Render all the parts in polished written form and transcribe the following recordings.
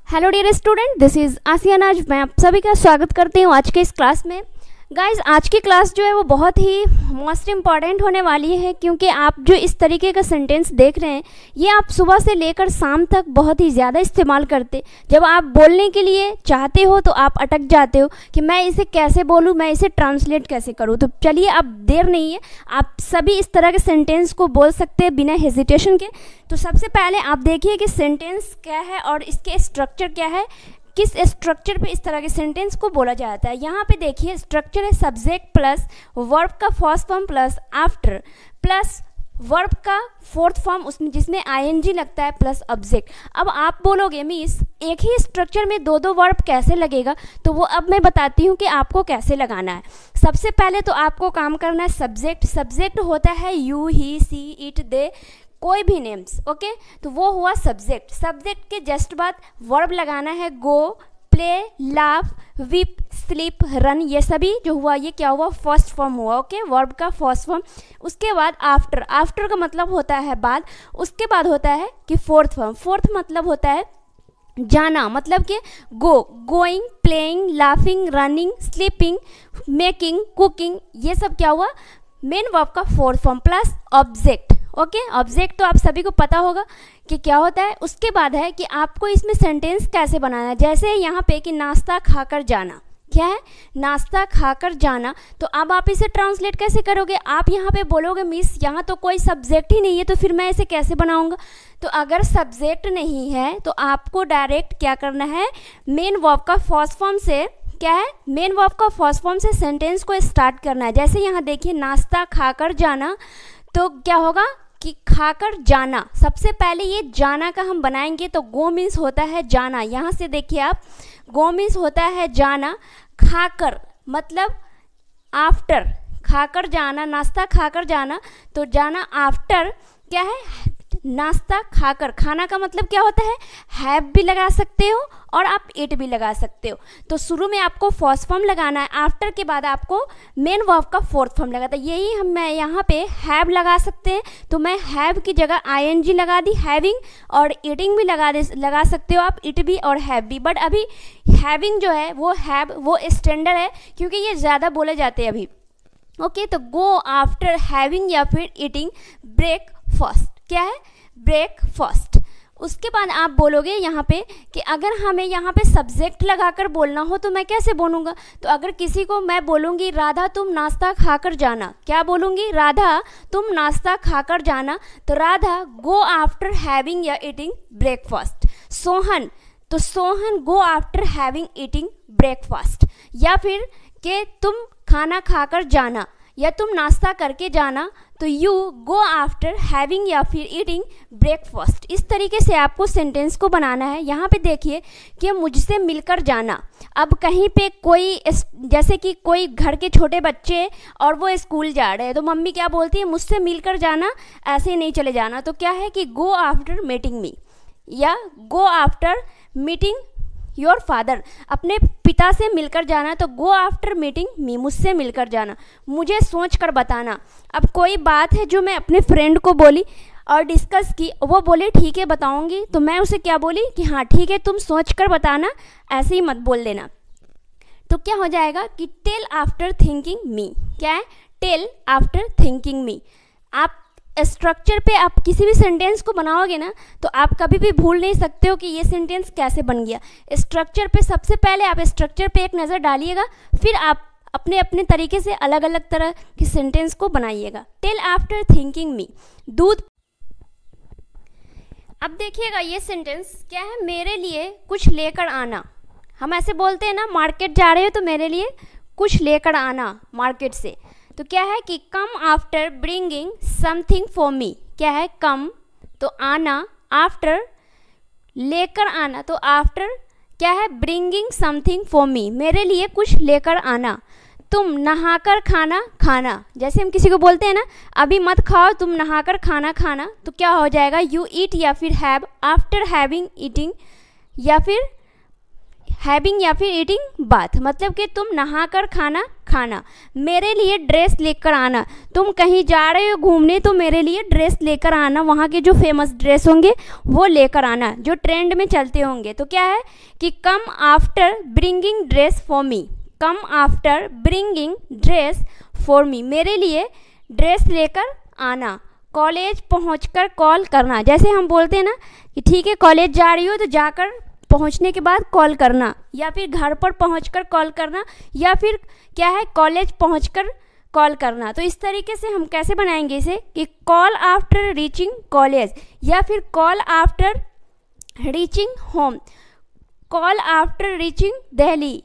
Hello dear student, this is Asiya Naaz. मैं आप सभी का स्वागत करती हूँ आज के इस क्लास में। गाइज, आज की क्लास जो है वो बहुत ही मोस्ट इम्पॉर्टेंट होने वाली है, क्योंकि आप जो इस तरीके का सेंटेंस देख रहे हैं ये आप सुबह से लेकर शाम तक बहुत ही ज़्यादा इस्तेमाल करते। जब आप बोलने के लिए चाहते हो तो आप अटक जाते हो कि मैं इसे कैसे बोलूँ, मैं इसे ट्रांसलेट कैसे करूँ। तो चलिए, अब देर नहीं है, आप सभी इस तरह के सेंटेंस को बोल सकते हैं बिना हेजिटेशन के। तो सबसे पहले आप देखिए कि सेंटेंस क्या है और इसके स्ट्रक्चर क्या है, किस स्ट्रक्चर पे इस तरह के सेंटेंस को बोला जाता है। यहाँ पे देखिए स्ट्रक्चर है सब्जेक्ट प्लस वर्ब का first form plus after plus verb का फोर्थ फॉर्म उसमें जिसमें आईएनजी लगता है प्लस ऑब्जेक्ट। अब आप बोलोगे मिस एक ही स्ट्रक्चर में दो दो वर्ब कैसे लगेगा, तो वो अब मैं बताती हूँ कि आपको कैसे लगाना है। सबसे पहले तो आपको काम करना है सब्जेक्ट। सब्जेक्ट होता है यू, ही, सी, इट, दे, कोई भी नेम्स, ओके। तो वो हुआ सब्जेक्ट। सब्जेक्ट के जस्ट बाद वर्ब लगाना है go, play, laugh, weep, sleep, run. ये सभी जो हुआ ये क्या हुआ, फर्स्ट फॉर्म हुआ, ओके, वर्ब का फर्स्ट फॉर्म। उसके बाद आफ्टर, आफ्टर का मतलब होता है बाद। उसके बाद होता है कि फोर्थ फॉर्म। फोर्थ मतलब होता है जाना, मतलब कि go, going, playing, laughing, running, sleeping, making, cooking. ये सब क्या हुआ, मेन वर्ब का fourth form plus object, okay. Object तो आप सभी को पता होगा कि क्या होता है। उसके बाद है कि आपको इसमें सेंटेंस कैसे बनाना है। जैसे यहाँ पे कि नाश्ता खाकर जाना, क्या है, नाश्ता खाकर जाना। तो अब आप इसे ट्रांसलेट कैसे करोगे। आप यहाँ पे बोलोगे मिस यहाँ तो कोई सब्जेक्ट ही नहीं है, तो फिर मैं इसे कैसे बनाऊंगा। तो अगर सब्जेक्ट नहीं है तो आपको डायरेक्ट क्या करना है, मेन वर्ब का फर्स्ट फॉर्म से, क्या है, मेन वर्ब का फर्स्ट फॉर्म से सेंटेंस को स्टार्ट करना है। जैसे यहाँ देखिए नाश्ता खाकर जाना, तो क्या होगा कि खाकर जाना। सबसे पहले ये जाना का हम बनाएंगे तो गो मीन्स होता है जाना। यहाँ से देखिए आप, गो मीन्स होता है जाना। खाकर मतलब आफ्टर, खाकर जाना, नाश्ता खाकर जाना, तो जाना आफ्टर क्या है, नाश्ता खाकर। खाना का मतलब क्या होता है, हैव भी लगा सकते हो और आप इट भी लगा सकते हो। तो शुरू में आपको फर्स्ट फॉर्म लगाना है, आफ्टर के बाद आपको मेन वर्ब का फोर्थ फॉर्म लगाता है। यही हम मैं यहाँ पे हैव लगा सकते हैं, तो मैं हैव की जगह आईएनजी लगा दी, हैविंग, और ईटिंग भी लगा सकते हो आप, इट भी और हैव भी। बट अभी हैविंग जो है वो हैव वो स्टैंडर्ड है, क्योंकि ये ज़्यादा बोले जाते हैं अभी, ओके। तो गो आफ्टर हैविंग या फिर ईटिंग ब्रेकफास्ट, क्या है, ब्रेकफास्ट। उसके बाद आप बोलोगे यहाँ पे कि अगर हमें यहाँ पे सब्जेक्ट लगाकर बोलना हो तो मैं कैसे बोलूँगा। तो अगर किसी को मैं बोलूँगी राधा तुम नाश्ता खाकर जाना, क्या बोलूँगी, राधा तुम नाश्ता खाकर जाना, तो राधा गो आफ्टर हैविंग या ईटिंग ब्रेकफास्ट। सोहन, तो Sohan go after having eating breakfast. या फिर कि तुम खाना खाकर जाना या तुम नाश्ता करके जाना, तो यू गो आफ्टर हैविंग या फिर ईटिंग ब्रेकफास्ट। इस तरीके से आपको सेंटेंस को बनाना है। यहाँ पे देखिए कि मुझसे मिलकर जाना। अब कहीं पे कोई, जैसे कि कोई घर के छोटे बच्चे और वो स्कूल जा रहे हैं, तो मम्मी क्या बोलती है, मुझसे मिलकर जाना, ऐसे नहीं चले जाना। तो क्या है कि गो आफ्टर मीटिंग मी, या go after meeting your father, अपने पिता से मिलकर जाना, तो गो आफ्टर मीटिंग मी, मुझसे मिलकर जाना, मुझे सोच कर बताना। अब कोई बात है जो मैं अपने फ्रेंड को बोली और डिस्कस की, वो बोले ठीक है बताऊंगी, तो मैं उसे क्या बोली कि हाँ ठीक है तुम सोच कर बताना, ऐसे ही मत बोल देना। तो क्या हो जाएगा कि टेल आफ्टर थिंकिंग मी, क्या है, टेल आफ्टर थिंकिंग मी। आप स्ट्रक्चर पे आप किसी भी सेंटेंस को बनाओगे ना, तो आप कभी भी भूल नहीं सकते हो कि ये सेंटेंस कैसे बन गया। स्ट्रक्चर पे सबसे पहले आप स्ट्रक्चर पे एक नज़र डालिएगा, फिर आप अपने अपने तरीके से अलग अलग तरह की सेंटेंस को बनाइएगा। टेल आफ्टर थिंकिंग मी, दूध। अब देखिएगा ये सेंटेंस क्या है, मेरे लिए कुछ लेकर आना। हम ऐसे बोलते हैं ना, मार्केट जा रहे हो तो मेरे लिए कुछ लेकर आना मार्केट से। तो क्या है कि come after bringing something for me, क्या है, कम तो आना, आफ्टर लेकर आना, तो आफ्टर क्या है, ब्रिंगिंग समथिंग फॉर मी, मेरे लिए कुछ लेकर आना। तुम नहाकर खाना खाना, जैसे हम किसी को बोलते हैं ना अभी मत खाओ तुम नहाकर खाना खाना, तो क्या हो जाएगा, यू ईट या फिर हैव आफ्टर हैविंग ईटिंग, या फिर हैविंग या फिर ईटिंग बाथ, मतलब कि तुम नहाकर खाना खाना। मेरे लिए ड्रेस लेकर आना, तुम कहीं जा रहे हो घूमने तो मेरे लिए ड्रेस लेकर आना, वहाँ के जो फेमस ड्रेस होंगे वो लेकर आना, जो ट्रेंड में चलते होंगे। तो क्या है कि come after bringing dress for me, come after bringing dress for me, मेरे लिए ड्रेस लेकर आना। कॉलेज पहुंचकर कॉल करना, जैसे हम बोलते हैं ना कि ठीक है कॉलेज जा रही हो तो जाकर पहुंचने के बाद कॉल करना, या फिर घर पर पहुंचकर कॉल करना, या फिर क्या है कॉलेज पहुंचकर कॉल करना। तो इस तरीके से हम कैसे बनाएंगे इसे कि कॉल आफ्टर रीचिंग कॉलेज, या फिर call after reaching home, call after reaching Delhi.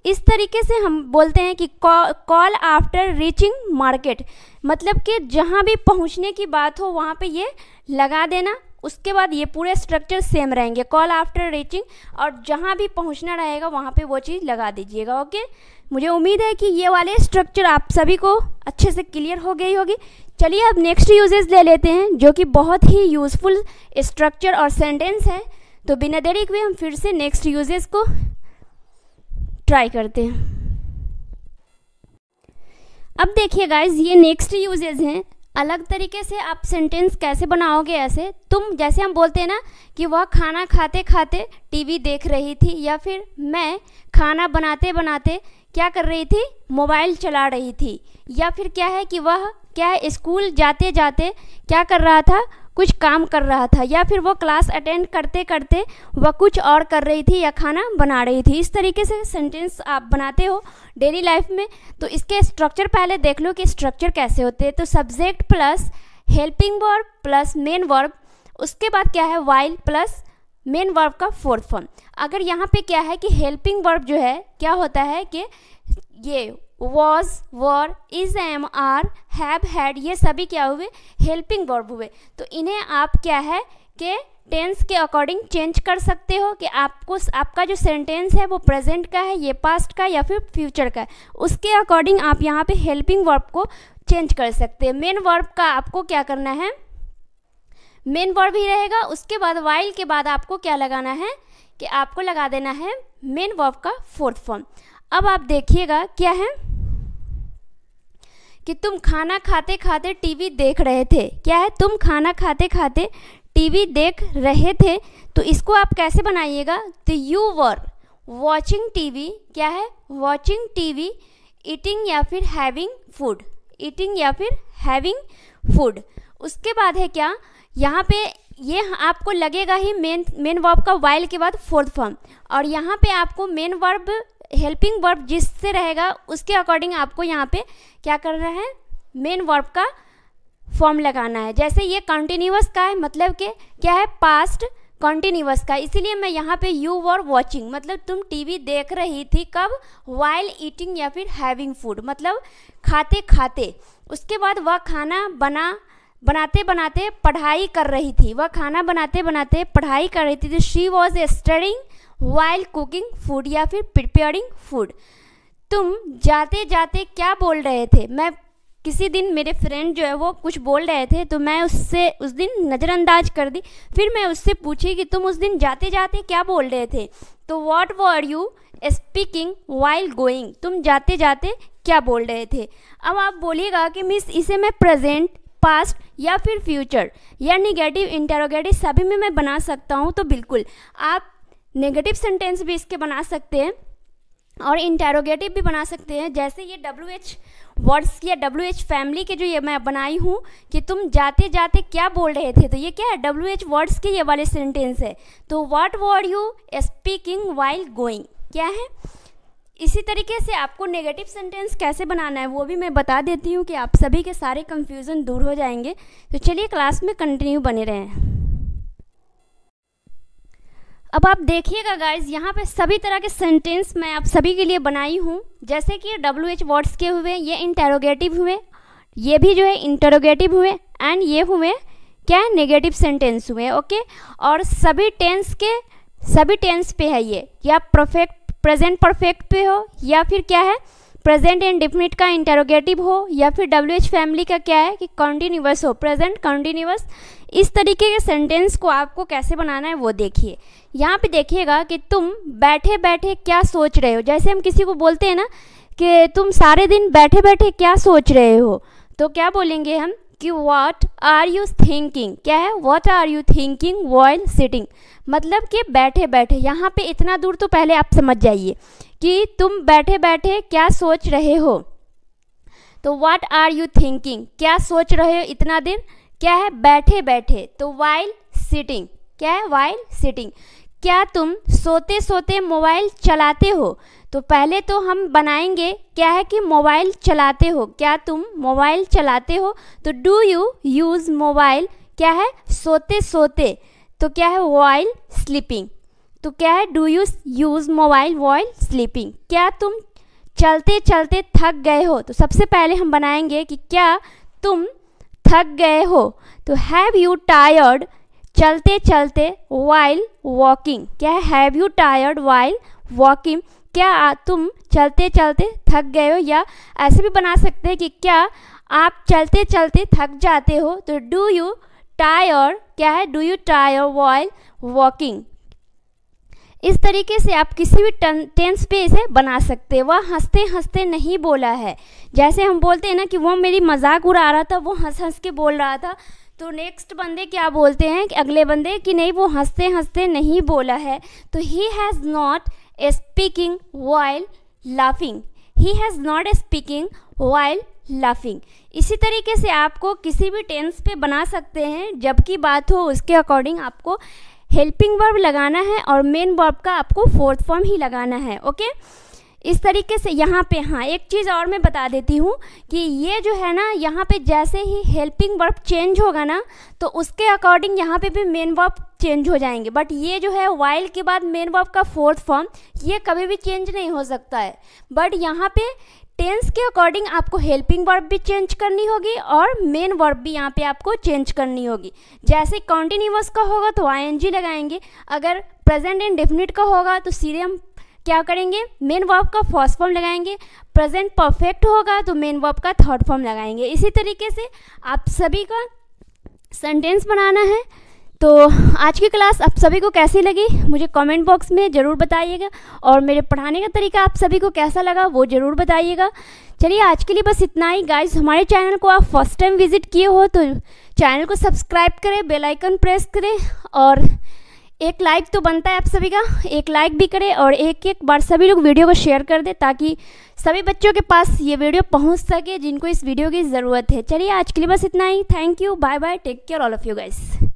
इस तरीके से हम बोलते हैं कि कॉल आफ्टर रीचिंग मार्केट, मतलब कि जहाँ भी पहुँचने की बात हो वहाँ पे ये लगा देना। उसके बाद ये पूरे स्ट्रक्चर सेम रहेंगे, कॉल आफ्टर रीचिंग, और जहाँ भी पहुँचना रहेगा वहाँ पे वो चीज़ लगा दीजिएगा। ओके, मुझे उम्मीद है कि ये वाले स्ट्रक्चर आप सभी को अच्छे से क्लियर हो गई होगी। चलिए अब नेक्स्ट यूजेस ले लेते हैं, जो कि बहुत ही यूज़फुल स्ट्रक्चर और सेंटेंस है। तो बिना देरी के हम फिर से नेक्स्ट यूजेस को ट्राई करते हैं। अब देखिए गाइज, ये नेक्स्ट यूजेज हैं। अलग तरीके से आप सेंटेंस कैसे बनाओगे ऐसे, तुम जैसे हम बोलते हैं ना कि वह खाना खाते खाते टीवी देख रही थी, या फिर मैं खाना बनाते बनाते क्या कर रही थी, मोबाइल चला रही थी, या फिर क्या है कि वह क्या है स्कूल जाते जाते क्या कर रहा था, कुछ काम कर रहा था, या फिर वो क्लास अटेंड करते करते वह कुछ और कर रही थी या खाना बना रही थी। इस तरीके से सेंटेंस आप बनाते हो डेली लाइफ में। तो इसके स्ट्रक्चर पहले देख लो कि स्ट्रक्चर कैसे होते हैं। तो subject plus helping verb plus main verb, उसके बाद क्या है वाइल प्लस मेन वर्ब का फोर्थ फॉर्म। अगर यहाँ पे क्या है कि हेल्पिंग वर्ब जो है क्या होता है कि ये was, were, is, am, are, have, had, ये सभी क्या हुए, हेल्पिंग वर्ब हुए। तो इन्हें आप क्या है कि टेंस के अकॉर्डिंग चेंज कर सकते हो कि आपको आपका जो सेंटेंस है वो प्रेजेंट का है, ये पास्ट का या फिर फ्यूचर का है, उसके अकॉर्डिंग आप यहाँ पे हेल्पिंग वर्ब को चेंज कर सकते हैं। मेन वर्ब का आपको क्या करना है, मेन वर्ब ही रहेगा। उसके बाद वाइल के बाद आपको क्या लगाना है कि आपको लगा देना है मेन वर्ब का फोर्थ फॉर्म। अब आप देखिएगा क्या है कि तुम खाना खाते खाते टीवी देख रहे थे, क्या है तुम खाना खाते खाते टीवी देख रहे थे। तो इसको आप कैसे बनाइएगा, तो यू वर वॉचिंग टीवी, क्या है वॉचिंग टीवी, ईटिंग या फिर हैविंग फूड, ईटिंग या फिर हैविंग फूड। उसके बाद है क्या, यहाँ पे ये आपको लगेगा ही मेन वर्ब का वाइल के बाद फोर्थ फॉर्म, और यहाँ पे आपको मेन वर्ब हेल्पिंग वर्ब जिससे रहेगा उसके अकॉर्डिंग आपको यहाँ पे क्या करना है, मेन वर्ब का फॉर्म लगाना है। जैसे ये कंटिन्यूअस का है, मतलब कि क्या है पास्ट कंटिन्यूअस का, इसीलिए मैं यहाँ पे यू वर वॉचिंग, मतलब तुम टीवी देख रही थी कब, वाइल ईटिंग या फिर हैविंग फूड, मतलब खाते खाते। उसके बाद वह खाना बनाते बनाते पढ़ाई कर रही थी, वह खाना बनाते बनाते पढ़ाई कर रही थी। तो she was studying while cooking food या फिर प्रिपेयरिंग फूड। तुम जाते जाते क्या बोल रहे थे, मैं किसी दिन मेरे फ्रेंड जो है वो कुछ बोल रहे थे तो मैं उससे उस दिन नज़रअंदाज कर दी। फिर मैं उससे पूछी कि तुम उस दिन जाते जाते क्या बोल रहे थे, तो what were you speaking while going, तुम जाते जाते क्या बोल रहे थे। अब आप बोलिएगा कि मिस इसे मैं प्रेजेंट, पास्ट या फिर फ्यूचर या निगेटिव, इंटेरोगेटिव सभी में मैं बना सकता हूँ। तो बिल्कुल आप नेगेटिव सेंटेंस भी इसके बना सकते हैं और इंटेरोगेटिव भी बना सकते हैं। जैसे ये WH वर्ड्स या WH फैमिली के जो ये मैं बनाई हूँ कि तुम जाते जाते क्या बोल रहे थे, तो ये क्या है WH वर्ड्स के ये वाले सेंटेंस है। तो what were you speaking while going, क्या है। इसी तरीके से आपको नेगेटिव सेंटेंस कैसे बनाना है वो भी मैं बता देती हूँ कि आप सभी के सारे कंफ्यूजन दूर हो जाएंगे। तो चलिए क्लास में कंटिन्यू बने रहें। अब आप देखिएगा गाइज, यहाँ पे सभी तरह के सेंटेंस मैं आप सभी के लिए बनाई हूँ। जैसे कि WH वर्ड्स के हुए, ये इंटेरोगेटिव हुए, ये भी जो है इंटेरोगेटिव हुए, एंड ये हुए क्या है नेगेटिव सेंटेंस हुए। ओके, और सभी टेंस पे है ये, या परफेक्ट प्रेजेंट परफेक्ट पे हो, या फिर क्या है प्रेजेंट इंडेफिनिट का इंटेरोगेटिव हो, या फिर WH फैमिली का क्या है कि कंटिन्यूअस हो, प्रेजेंट कंटिन्यूअस। इस तरीके के सेंटेंस को आपको कैसे बनाना है वो देखिए। यहाँ पे देखिएगा कि तुम बैठे बैठे क्या सोच रहे हो। जैसे हम किसी को बोलते हैं ना कि तुम सारे दिन बैठे बैठे क्या सोच रहे हो, तो क्या बोलेंगे हम कि व्हाट आर यू थिंकिंग। क्या है, what are you thinking while sitting, मतलब कि बैठे बैठे। यहाँ पे इतना दूर तो पहले आप समझ जाइए कि तुम बैठे बैठे क्या सोच रहे हो। तो व्हाट आर यू थिंकिंग, क्या सोच रहे हो इतना देर, क्या है बैठे बैठे। तो व्हाइल सिटिंग, क्या है व्हाइल सिटिंग। क्या तुम सोते सोते मोबाइल चलाते हो, तो पहले तो हम बनाएंगे क्या है कि मोबाइल चलाते हो। क्या तुम मोबाइल चलाते हो, तो डू यू यूज़ मोबाइल, क्या है सोते सोते, तो क्या है व्हाइल स्लीपिंग। तो क्या है do you use mobile while sleeping. क्या तुम चलते चलते थक गए हो, तो सबसे पहले हम बनाएंगे कि क्या तुम थक गए हो, तो हैव यू टायर्ड चलते चलते वाइल वॉकिंग। क्या है have you tired while walking, क्या तुम चलते चलते थक गए हो। या ऐसे भी बना सकते हैं कि क्या आप चलते चलते थक जाते हो, तो डू यू टायर, क्या है do you tyre while walking. इस तरीके से आप किसी भी टेंस पे इसे बना सकते हैं। वह हंसते हंसते नहीं बोला है, जैसे हम बोलते हैं ना कि वो मेरी मजाक उड़ा रहा था, वो हंस हंस के बोल रहा था, तो नेक्स्ट बंदे क्या बोलते हैं कि अगले बंदे कि नहीं वो हंसते हंसते नहीं बोला है, तो he has not speaking while laughing, he has not speaking while laughing. इसी तरीके से आपको किसी भी टेंस पे बना सकते हैं, जबकि बात हो उसके अकॉर्डिंग आपको हेल्पिंग वर्ब लगाना है और मेन वर्ब का आपको फोर्थ फॉर्म ही लगाना है। ओके, इस तरीके से यहाँ पे हाँ एक चीज़ और मैं बता देती हूँ कि ये जो है ना यहाँ पे जैसे ही हेल्पिंग वर्ब चेंज होगा ना, तो उसके अकॉर्डिंग यहाँ पे भी मेन वर्ब चेंज हो जाएंगे। बट ये जो है वाइल के बाद मेन वर्ब का फोर्थ फॉर्म ये कभी भी चेंज नहीं हो सकता है। बट यहाँ पे टेंस के अकॉर्डिंग आपको हेल्पिंग वर्ब भी चेंज करनी होगी और मेन वर्ब भी यहाँ पे आपको चेंज करनी होगी। जैसे कॉन्टिन्यूअस का होगा तो आईएनजी लगाएंगे, अगर प्रेजेंट इंडेफिनिट का होगा तो सीधे हम क्या करेंगे मेन वर्ब का फर्स्ट फॉर्म लगाएंगे, प्रेजेंट परफेक्ट होगा तो मेन वर्ब का थर्ड फॉर्म लगाएंगे। इसी तरीके से आप सभी का सेंटेंस बनाना है। तो आज की क्लास आप सभी को कैसी लगी मुझे कमेंट बॉक्स में ज़रूर बताइएगा, और मेरे पढ़ाने का तरीका आप सभी को कैसा लगा वो ज़रूर बताइएगा। चलिए आज के लिए बस इतना ही गाइस। हमारे चैनल को आप फर्स्ट टाइम विजिट किए हो तो चैनल को सब्सक्राइब करें, बेल आइकन प्रेस करें, और एक लाइक तो बनता है आप सभी का, एक लाइक भी करें और एक बार सभी लोग वीडियो को शेयर कर दें ताकि सभी बच्चों के पास ये वीडियो पहुंच सके जिनको इस वीडियो की ज़रूरत है। चलिए आज के लिए बस इतना ही। Thank you, bye bye, take care all of you guys.